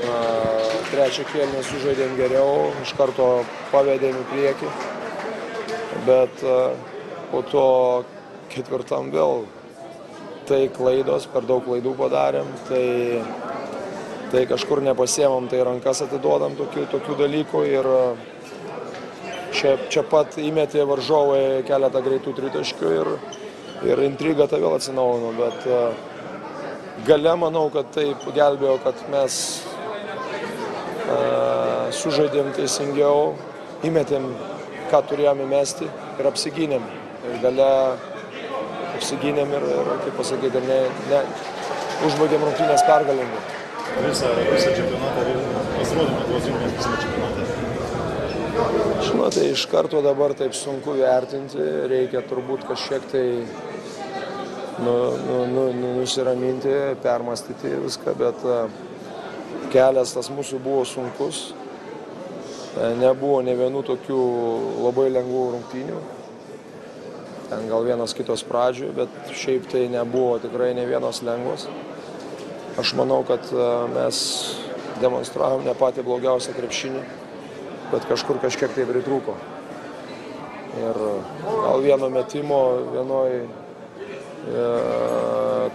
Trečią kėlinį sužaidėm geriau, iš karto pavedėm į priekį, bet po to ketvirtam vėl tai klaidos, per daug klaidų padarėm, tai kažkur nepasiemam, tai rankas atiduodam tokių dalykų ir čia pat įmetė varžovai keletą greitų tritaškių ir intriga tai vėl atsinaujino, bet gale manau, kad tai gelbėjo, kad mes sužaidėm teisingiau, įmetėm, ką turėjome mesti ir apsigynėm. Ir gale apsigynėm ir kaip pasakyti, užbaigėm rungtynės pergalingai. Visą čempionatą pasirodymą tuos rinkimės visame čempionate. Žinote, iš karto dabar taip sunku vertinti, reikia turbūt kažkiek tai nusiraminti, permastyti viską, bet kelias tas mūsų buvo sunkus, nebuvo ne vienų tokių labai lengvų rungtynių, ten gal vienas kitos pradžioj, bet šiaip tai nebuvo tikrai ne vienos lengvos. Aš manau, kad mes demonstravom ne patį blogiausią krepšinį, bet kažkiek tai pritrūko. Ir gal vieno metimo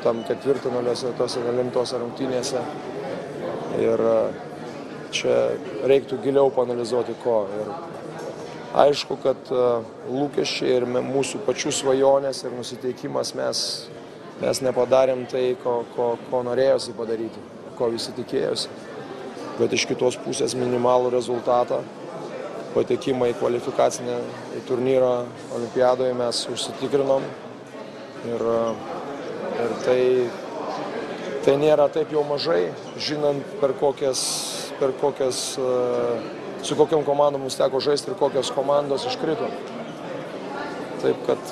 tam ketvirtfinaliuose, tose nelimtose rungtynėse. Ir čia reiktų giliau paanalizuoti ko. Ir aišku, kad lūkesčiai ir mūsų pačių svajonės ir nusiteikimas mes nepadarėm tai, ko norėjosi padaryti, ko visi tikėjosi. Bet iš kitos pusės minimalų rezultatą, patekimą į kvalifikacinę turnyrą olimpiadoje mes užsitikrinom. Ir tai nėra taip jau mažai, žinant su kokiom komandom mums teko žaisti ir kokios komandos iškrito. Taip kad,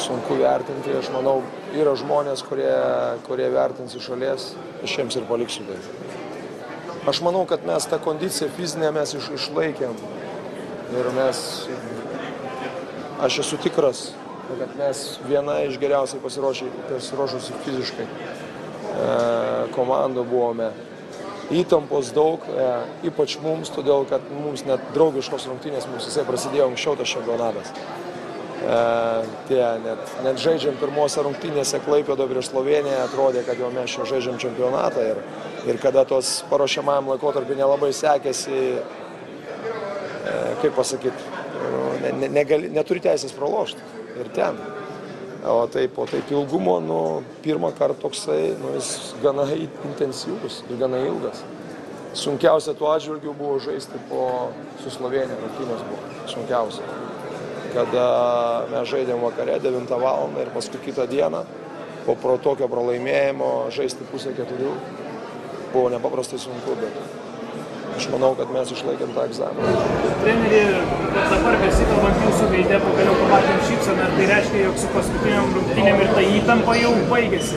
sunku vertinti, aš manau, yra žmonės, kurie vertins iš šalies, aš jiems ir paliksiu tai. Aš manau, kad mes tą kondiciją fizinę mes išlaikėm ir aš esu tikras, kad mes viena iš geriausiai pasiruošusių fiziškai komandų buvome. Įtampos daug, ypač mums, todėl kad mums net draugiškos rungtynės mums visai prasidėjo anksčiau tas čempionatas. Net žaidžiam pirmose rungtynėse Klaipėdoje prieš Slovėniją atrodė, kad jau mes čia žaidžiam čempionatą ir kada tos paruošiamajam laikotarpį nelabai sekėsi, kaip pasakyti, neturi teisės pralošti. Ir ten. O taip ilgumo, pirmą kartą toksai, jis gana intensyvus ir gana ilgas. Sunkiausia tuo atžvilgiu buvo žaisti su Slovėnija, rungtynės buvo sunkiausia. Kada mes žaidėm vakare 9 valandą ir paskui kitą dieną, po tokio pralaimėjimo žaisti 3:30 buvo nepaprastai sunku, bet aš manau, kad mes išlaikėm tą egzaminą. Treneri, dabar besikalbant jūsų veide, pagaliau pamatėm šypseną, ar tai reiškia, jog su paskutiniam rungtynėm ir ta įtampa jau baigėsi?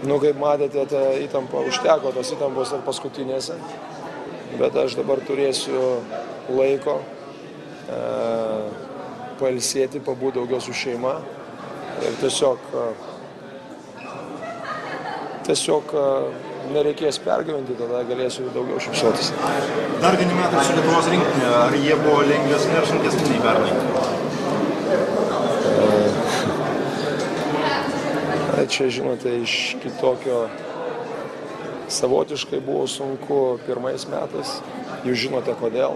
Kaip matėte, ta įtampa užteko, tos įtampos ir paskutinėse, bet aš dabar turėsiu laiko pailsėti, pabūti daugiau su šeima ir tiesiog nereikės pergyventi, tada galėsiu daugiau šypsotis. Dar vieni metai su Lietuvos rinktinė, ar jie buvo lengvesni ar sunkesni nei pernai? Čia, žinote, iš kitokio savotiškai buvo sunku pirmais metais. Jūs žinote kodėl.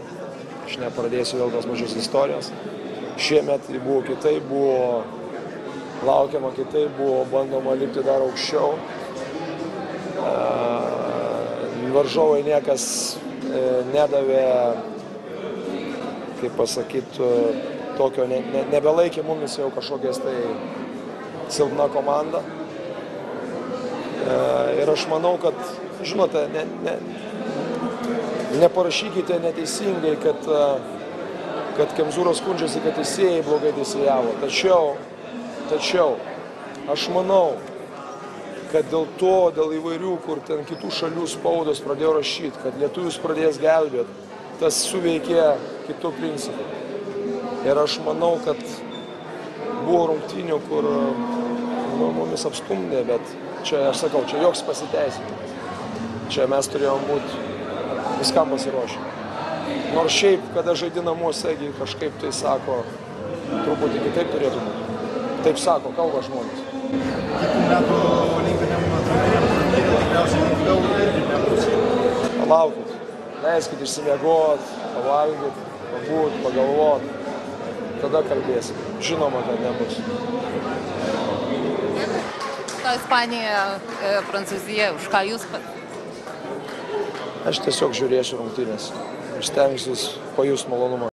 Aš nepradėsiu vėl tos mažos istorijos. Šiemet buvo kitaip, buvo laukiama kitaip, buvo bandoma lipti dar aukščiau. Varžovai niekas nedavė, kaip pasakyti, tokio, nebelaikė mumis jau kažkokias tai silpna komanda. Ir aš manau, kad, žinote, neparašykite neteisingai, kad Kemzūras skundžiasi, kad teisėjai blogai teisėjavo. Tačiau aš manau, kad dėl įvairių, kur ten kitų šalių spaudos pradėjo rašyti, kad lietuvius pradės gelbėti, tas suveikė kitų principų. Ir aš manau, kad buvo rungtynių, kur mumis apstumdė, bet čia, aš sakau, čia joks pasiteisinimas. Čia mes turėjom būti viskam pasiruošę. Nors šiaip, kada žaidi namuose, kažkaip tai sako, truputį kitaip turėtų būti. Taip sako, kalba žmonės. Kitų metų olimpiniam turnyre tikriausiai lengviau irgi nebus. Palaukit, leiskit išsimiegot, pavalgyt, pabūt, pagalvot. Tada kalbėsim. Žinoma, kad nebus. Ta Ispanija, Prancūzija, už ką jūs pat? Aš tiesiog žiūrėsiu rungtynės ir stengsiuos pajust malonumą.